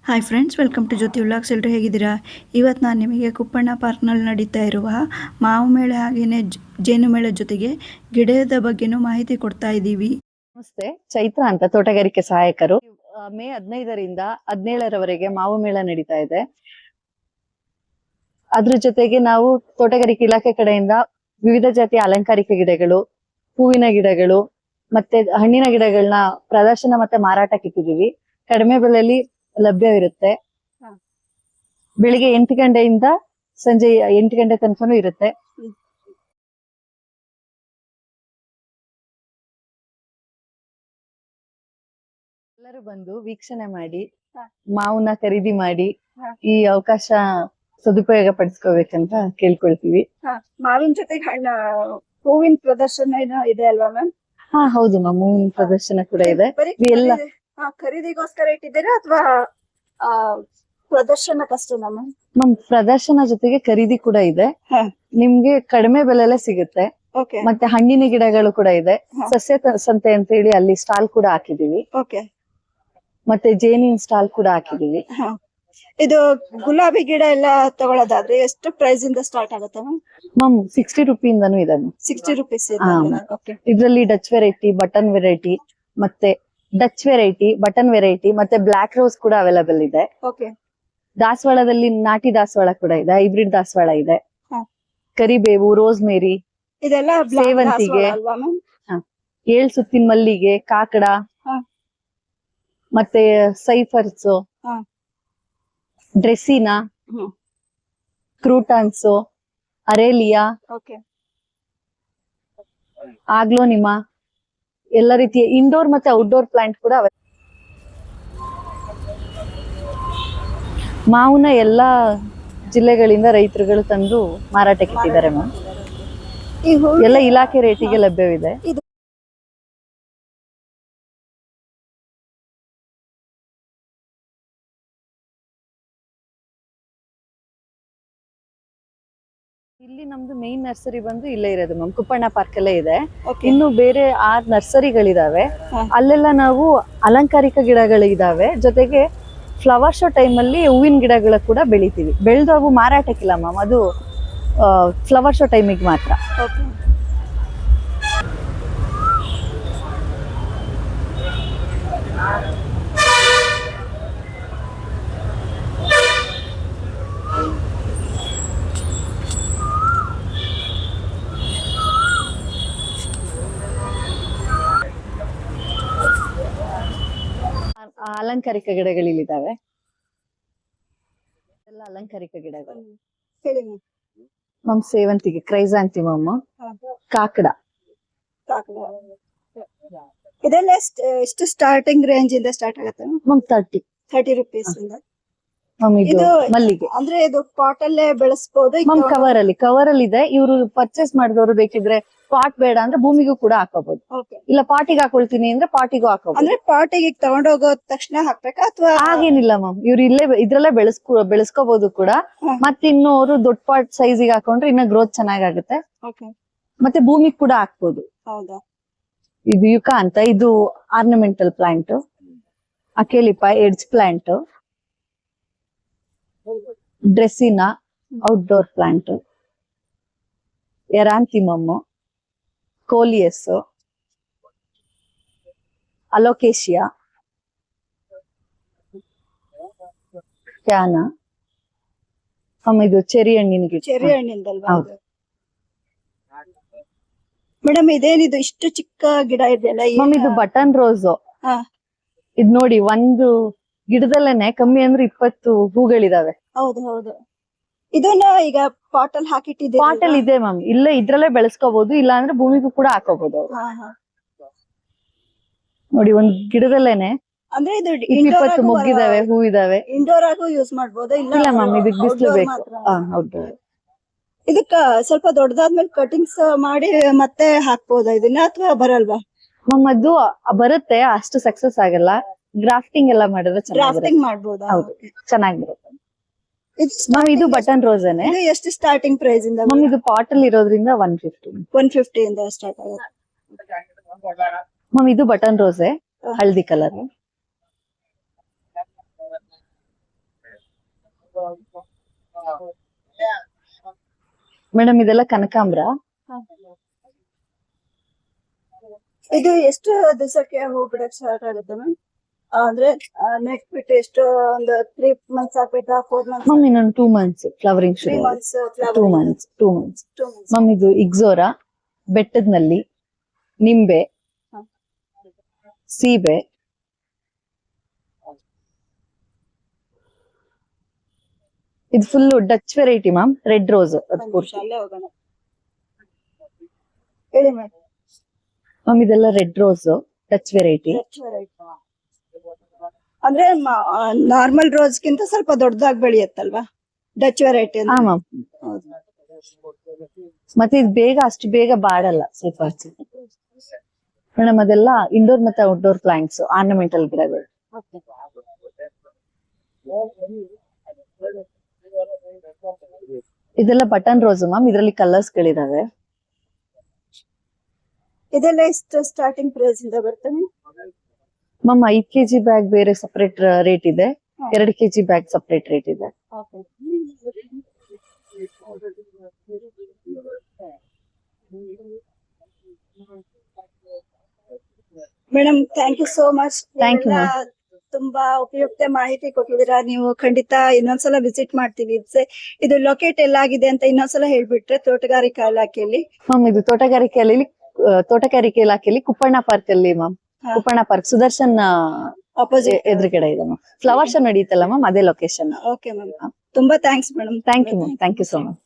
Hi friends, welcome to Jyoti vlogs. ಎಲ್ಲರೂ ಹೇಗಿದ್ದೀರಾ? ಇವತ್ತು ನಾನು ನಿಮಗೆ ಕುಪ್ಪಣ್ಣ ಪಾರ್ಕ್ನಲ್ಲಿ ನಡೀತಾ ಇರುವ ಮಾವು ಮೇಳ ಹಾಗೆಯೇ ಜೇನು ಮೇಳದ ಜೊತೆಗೆ ಗಿಡದ ಬಗ್ಗೆನೂ ಮಾಹಿತಿ ಕೊಡ್ತಾ ಇದ್ದೀವಿ. ನಮಸ್ತೆ, ಚೈತ್ರ ಅಂತ ತೋಟಗಾರಿಕೆ ಸಹಾಯಕರು. ಮೇ 15ರಿಂದ 17ರವರೆಗೆ ಮಾವು ಮೇಳ ನಡೀತಾ ಇದೆ. ಅದ್ರ ಜೊತೆಗೆ ನಾವು ತೋಟಗಾರಿಕೆ ಇಲಾಖೆ ಕಡೆಯಿಂದ ವಿವಿಧ ಜಾತಿಯ ಅಲಂಕಾರಿಕ ಗಿಡಗಳು, ಹೂವಿನ ಗಿಡಗಳು ಮತ್ತೆ ಹಣ್ಣಿನ ಗಿಡಗಳನ್ನ ಪ್ರದರ್ಶನ ಮತ್ತೆ ಮಾರಾಟಕ್ಕೆ ಇಟ್ಟಿದ್ದೀವಿ. ಕಡಿಮೆ ಬೆಲೆಯಲ್ಲಿ ಲಭ್ಯವಿರುತ್ತೆ. ಬೆಳಿಗ್ಗೆ 8 ಗಂಟೆಯಿಂದ ಸಂಜೆ 8 ಗಂಟೆ ತನಕನೂ ಇರುತ್ತೆ. ಎಲ್ಲರೂ ಬಂದು ವೀಕ್ಷಣೆ ಮಾಡಿ ಮಾವನ್ನ ಖರೀದಿ ಮಾಡಿ ಈ ಅವಕಾಶ ಸದುಪಯೋಗ ಪಡಿಸ್ಕೋಬೇಕಂತ ಕೇಳ್ಕೊಳ್ತೀವಿ. ಮಾವಿನ ಜೊತೆಗೆ ಹೂವಿನ ಪ್ರದರ್ಶನ ಇದೆ ಅಲ್ವಾ ಮ್ಯಾಮ್? ಹೌದು ಮ್ಯಾಮ್, ಹೂವಿನ ಪ್ರದರ್ಶನ ಕೂಡ ಇದೆ. ಎಲ್ಲ ಖರೀದಿಗೋಸ್ಕರ ಇಟ್ಟಿದ್ದೀರಾ ಅಥವಾ ಪ್ರದರ್ಶನಕ್ಕಷ್ಟೇನಾ ಮ್ಯಾಮ್? ಮ್ಯಾಮ್, ಪ್ರದರ್ಶನ ಜೊತೆಗೆ ಖರೀದಿ ಕೂಡ ಇದೆ. ನಿಮ್ಗೆ ಕಡಿಮೆ ಬೆಲೆಲ್ಲೇ ಸಿಗುತ್ತೆ. ಮತ್ತೆ ಹಣ್ಣಿನ ಗಿಡಗಳು ಕೂಡ ಇದೆ. ಸಸ್ಯ ಸಂತೆ ಅಂತ ಹೇಳಿ ಅಲ್ಲಿ ಸ್ಟಾಲ್ ಕೂಡ ಹಾಕಿದೀವಿ. ಮತ್ತೆ ಜೇನಿನ ಸ್ಟಾಲ್ ಕೂಡ ಹಾಕಿದೀವಿ. ಇದು ಗುಲಾಬಿ ಗಿಡ ಎಲ್ಲ ತಗೊಳ್ಳೋದಾದ್ರೆ ಎಷ್ಟು ಪ್ರೈಸ್ ಇಂದ ಸ್ಟಾರ್ಟ್ ಆಗುತ್ತೆ ಮ್ಯಾಮ್? 60 ರೂಪಾಯಿಂದನೂ ಇದೆ. 60 ರೂಪೀಸ್. ಇದ್ರಲ್ಲಿ ಡಚ್ ವೆರೈಟಿ, ಬಟನ್ ವೆರೈಟಿ, ಮತ್ತೆ ಡಚ್ ವೆರೈಟಿ, ಬಟನ್ ವೆರೈಟಿ ಮತ್ತೆ ಬ್ಲಾಕ್ ರೋಸ್ ಕೂಡ ಅವೈಲೇಬಲ್ ಇದೆ. ದಾಸವಾಳದಲ್ಲಿ ನಾಟಿ ದಾಸವಾಳ ಕೂಡ ಇದೆ, ಹೈಬ್ರಿಡ್ ದಾಸವಾಳ ಇದೆ, ಕರಿಬೇವು, ರೋಸ್ ಮೇರಿ, ಇದೆಲ್ಲ ಸೇವಂತಿಗೆ, 7 ಸುತ್ತಿನ ಮಲ್ಲಿಗೆ, ಕಾಕಡ ಮತ್ತೆ ಸೈಫರ್ಸ್, ಡ್ರೆಸ್ಸಿನಾ, ಕ್ರೂಟಾನ್ಸ್, ಅರೇಲಿಯಾ, ಆಗ್ಲೋನಿಮಾ, ಎಲ್ಲ ರೀತಿಯ ಇಂಡೋರ್ ಮತ್ತೆ ಔಟ್ಡೋರ್ ಪ್ಲಾಂಟ್ ಕೂಡ ಮಾವಿನ ಎಲ್ಲಾ ಜಿಲ್ಲೆಗಳಿಂದ ರೈತರುಗಳು ತಂದು ಮಾರಾಟಕ್ಕೆ ಇಟ್ಟಿದ್ದಾರೆ ಮ್ಯಾಮ್. ಎಲ್ಲ ಇಲಾಖೆ ರೇಟಿಗೆ ಲಭ್ಯವಿದೆ. ಇಲ್ಲಿ ನಮ್ದು ಮೇನ್ ನರ್ಸರಿ ಬಂದು ಇಲ್ಲೇ ಇರೋದು ಮ್ಯಾಮ್, ಕುಪ್ಪಣ್ಣ ಪಾರ್ಕ್ ಅಲ್ಲೇ ಇದೆ. ಇನ್ನು ಬೇರೆ 6 ನರ್ಸರಿಗಳಿದಾವೆ. ಅಲ್ಲೆಲ್ಲ ನಾವು ಅಲಂಕಾರಿಕ ಗಿಡಗಳಿದಾವೆ. ಜೊತೆಗೆ ಫ್ಲವರ್ ಶೋ ಟೈಮ್ ಅಲ್ಲಿ ಹೂವಿನ ಗಿಡಗಳ ಕೂಡ ಬೆಳಿತೀವಿ. ಬೆಳೆದು ಅವು ಮಾರಾಟಕ್ಕಿಲ್ಲ ಮ್ಯಾಮ್, ಅದು ಫ್ಲವರ್ ಶೋ ಟೈಮಿಗೆ ಮಾತ್ರ. ಅಲಂಕಾರಿಕ ಗಿಡಗಳಿದ್ದಾವೆ. ಎಲ್ಲ ಅಲಂಕಾರಿಕ ಗಿಡಗಳು ಮ್ಯಾಮ್. ಸೇವಂತಿಗೆ, ಕ್ರೈಸಾಂಥಿಮಮ್, ಕಾಕಡ. ಇದೆಲ್ಲ ಎಷ್ಟು ಸ್ಟಾರ್ಟಿಂಗ್ ರೇಂಜ್ ಇಂದ ಸ್ಟಾರ್ಟ್ ಆಗುತ್ತೆ ಮ್ಯಾಮ್? 30 ರೂಪೀಸ್ ಇಂದ. ಇದು ಮಲ್ಲಿಗೆ ಅಂದ್ರೆ ಇದು ಪಾಟ್ ಅಲ್ಲೇ ಬೆಳೆಸಬಹುದು ಮ್ಯಾಮ್. ಕವರ್ ಅಲ್ಲಿ ಇದೆ. ಇವರು ಪರ್ಚೇಸ್ ಮಾಡಿದವರು ಬೇಕಿದ್ರೆ ಪಾಟ್ ಬೇಡ ಅಂದ್ರೆ ಭೂಮಿಗೂ ಕೂಡ ಹಾಕೋಬಹುದು. ಇಲ್ಲ ಪಾಟಿಗೆ ಹಾಕೊಳ್ತೀನಿ ಅಂದ್ರೆ ಪಾಟಿಗೂ ಹಾಕೋಬಹುದು. ಅಂದ್ರೆ ಪಾಟಿಗೆ ತಗೊಂಡೋಗೋ ತಕ್ಷಣ ಹಾಕ್ಬೇಕಾ ಅಥವಾ ಹಾಗೇನಿಲ್ಲ ಮ್ಯಾಮ್, ಇವ್ರು ಇಲ್ಲೇ ಇದ್ರಲ್ಲೇ ಬೆಳೆಸ್ಕೋಬಹುದು ಕೂಡ. ಮತ್ತೆ ಇನ್ನು ಅವರು ದೊಡ್ಡ ಪಾಟ್ ಸೈಜಿಗೆ ಹಾಕೊಂಡ್ರೆ ಇನ್ನ ಗ್ರೋತ್ ಚೆನ್ನಾಗಾಗುತ್ತೆ. ಮತ್ತೆ ಭೂಮಿಗೆ ಕೂಡ ಹಾಕ್ಬೋದು. ಇದು ಯುಕಾ ಅಂತ, ಇದು ornamental plant. Acalypha edge plant, dracaena outdoor plant, eranthemum, coleus, alocasia, canna. ಇದು ಚೆರಿ ಹಣ್ಣಿನ ಗಿಡ. ಚೆರಿ ಹಣ್ಣಿಂದಲ್ವಾ? ಮೇಡಮ್, ಇದೇನಿದು ಇಷ್ಟು ಚಿಕ್ಕ ಗಿಡ ಇದೆಯಲ್ಲ? ಇದು ಬಟನ್ ರೋಸ್. ಇದ್ ನೋಡಿ, ಒಂದು ಗಿಡದಲ್ಲೇನೆ ಕಮ್ಮಿ ಅಂದ್ರೆ 20 ಹೂಗಳಿದಾವೆ. ಹೌದು. ಇದನ್ನ ಈಗ ಪಾಟ್ ಅಲ್ಲಿ ಹಾಕಿಟ್ಟಿದ್ದೀವಿ. ಪಾಟ್ ಅಲ್ಲಿ ಇದೆ ಮ್ಯಾಮ್, ಇಲ್ಲೇ ಇದ್ರಲ್ಲೇ ಬೆಳೆಸ್ಕೋಬಹುದು. ಇಲ್ಲ ಅಂದ್ರೆ ಭೂಮಿಗೂ ಕೂಡ ಹಾಕೋಬಹುದು. ನೋಡಿ, ಒಂದ್ ಗಿಡದಲ್ಲೇನೆ ಅಂದ್ರೆ ಇದು 20 ಮುಗ್ಗಿದಾವೆ, ಹೂ ಇದಾವೆ. ಇಂಡೋರ್ ಆಗು ಯೂಸ್ ಮಾಡಬಹುದು. ಇಲ್ಲ ಮ್ಯಾಮ್, ಇದಕ್ ಬಿಸಿಲು ಬೇಕು. ಹೌದು. ಇದಕ್ಕ ಸ್ವಲ್ಪ ದೊಡ್ಡದಾದ್ಮೇಲೆ ಕಟಿಂಗ್ಸ್ ಮಾಡಿ ಮತ್ತೆ ಹಾಕ್ಬೋದಾ ಇದನ್ನ, ಅಥವಾ ಬರಲ್ವಾ ಮ್ಯಾಮ್? ಅದು ಬರುತ್ತೆ, ಅಷ್ಟು ಸಕ್ಸಸ್ ಆಗಲ್ಲ. ಗ್ರಾಫ್ಟಿಂಗ್ ಎಲ್ಲ ಮಾಡಿದ್ರೆ ಗ್ರಾಫ್ಟಿಂಗ್ ಮಾಡಬಹುದಾ? ಹೌದು, ಚೆನ್ನಾಗಿರುತ್ತೆ ಮ್ಯಾಮ್. ಇದು ಬಟನ್ ರೋಸ್. ಎಷ್ಟು ಸ್ಟಾರ್ಟಿಂಗ್ ಪ್ರೈಸ್ ಇಂದ ಮ್ಯಾಮ್? ಇದು ಪಾಟ್ ಅಲ್ಲಿ ಇರೋದ್ರಿಂದ 150 ಇಂದ ಸ್ಟಾರ್ಟ್ ಆಗುತ್ತೆ ಮ್ಯಾಮ್. ಇದು ಬಟನ್ ರೋಸೆ, ಹಳದಿ ಕಲರ್. ಮೇಡಮ್ ಇದೆಲ್ಲ ಕನಕಾಂಬ್ರ. ಇದು ಎಷ್ಟು ದಿವಸಕ್ಕೆ ಹೂ ಬಿಡಕ್ ಸ್ಟಾರ್ಟ್ ಆಗುತ್ತೆ ಮ್ಯಾಮ್? ಅಂದ್ರೆ ನೆಕ್ಸ್ಟ್ ಬಿಟ್ಟು ಎಷ್ಟು ಒಂದು 3 months ಆಗ್ಬೇಕಾ 4 months? ಮ್ಯಾಮ್ ಇನ್ನೊಂದು 2 months ಫ್ಲವರಿಂಗ್ 3 ಶುರು. months 2 months 2 months. 2 months. Ma'am ಇದು ಇಗ್ಜೋರಾ, ಬೆಟ್ಟದ್ನಲ್ಲಿ, ನಿಂಬೆ, ಹ. ಸೀಬೆ, ಇದು full Dutch variety ma'am. Red rose ಅದು ಪೂರ್ತಿ. ಅಲ್ಲೇ ಹೋಗೋಣ. ಹೇಳಿ ಮ್ಯಾಮ್. ಮ್ಯಾಮ್ ಇದೆಲ್ಲ ರೆಡ್ ರೋಸ್ ಡಚ್ ವೆರೈಟಿ. ಅಂದ್ರೆ ನಾರ್ಮಲ್ ರೋಸ್ ಗಿಂತ ಸ್ವಲ್ಪ ದೊಡ್ಡದಾಗಿ ಬೆಳೆಯುತ್ತಲ್ವಾ ಡಚ್ ವೆರೈಟಿ? ಹಾ ಮ್ಯಾಮ್. ಮತ್ತೆ ಇದು ಅಷ್ಟು ಬೇಗ ಬಾಡಲ್ಲ. ಸ್ವಲ್ಪ ಮೇಡಮ್ ಅದೆಲ್ಲ ಇಂಡೋರ್ ಮತ್ತೆ ಔಟ್ಡೋರ್ ಪ್ಲಾಂಟ್ಸ್, ಆರ್ನಮೆಂಟಲ್ ಗಿಡಗಳು. ಇದೆಲ್ಲ ಬಟನ್ ರೋಸ್ ಮ್ಯಾಮ್. ಇದರಲ್ಲಿ ಕಲರ್ಸ್ ಗಳಿದಾವೆ. ಇದೆಲ್ಲ ಎಷ್ಟು ಸ್ಟಾರ್ಟಿಂಗ್ ಪ್ರೈಸ್ ಇಂದ ಬರ್ತವೆ ಮ್ಯಾಮ್? 5 kg ಬ್ಯಾಗ್ ಬೇರೆ ಸಪರೇಟ್ ರೇಟ್ ಇದೆ, 2 kg ಬ್ಯಾಗ್ ಸಪರೇಟ್ ರೇಟ್ ಇದೆ. Madam thank you so much. Thank you, ತುಂಬಾ ಉಪಯುಕ್ತ ಮಾಹಿತಿ ಕೊಟ್ಟಿದ್ದೀರಾ. ನೀವು ಖಂಡಿತ ಇನ್ನೊಂದ್ಸಲ ವಿಸಿಟ್ ಮಾಡ್ತೀವಿ. ಇದು ಲೊಕೇಟ್ ಎಲ್ಲಾಗಿದೆ ಅಂತ ಇನ್ನೊಂದ್ಸಲ ಹೇಳ್ಬಿಟ್ರೆ. ತೋಟಗಾರಿಕಾ ಇಲಾಖೆಯಲ್ಲಿ ಮ್ಯಾಮ್ ಇದು ತೋಟಗಾರಿಕೆ ಇಲಾಖೆಯಲ್ಲಿ ಕುಪ್ಪಣ್ಣ ಪಾರ್ಕ್ ಅಲ್ಲಿ ma'am. Kuppanna park Sudarshan opposite ಎದುರುಗಡೆ ಇದೆ ಮ್ಯಾಮ್. ಫ್ಲವರ್ ಶೋ ನಡೆಯುತ್ತಲ್ಲ ಮ್ಯಾಮ್, ಅದೇ ಲೊಕೇಶನ್. Okay ma'am. ತುಂಬಾ thanks madam. Thank you ma'am. Thank you so much.